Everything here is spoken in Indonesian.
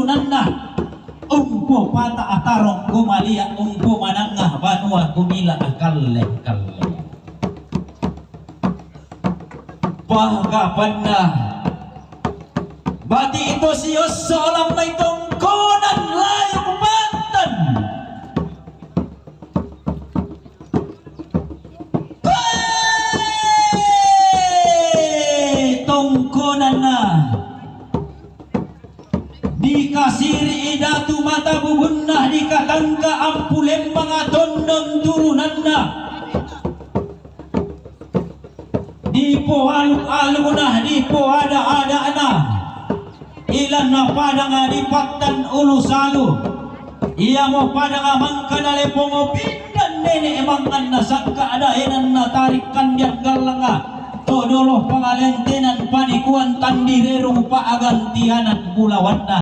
turunanna umpo pata atarong kumalia umpo manangah banua kumila kalle pahgapanna bati itu sios seolah may tungkunan layong bantan tungkunan na dikasiri idatu mata bubunnah dikatangka ampulem mga tondong turunan na di po aluk-aluk nah di po ada-ada na ilan na pada nga di patan ulu salu iya mo pada nga mangkanale pongo pindan nene emang na sangka ada enan na tarikan diat galanga todoloh pangalentenan panikuan tandirerung paagantianan bulawan na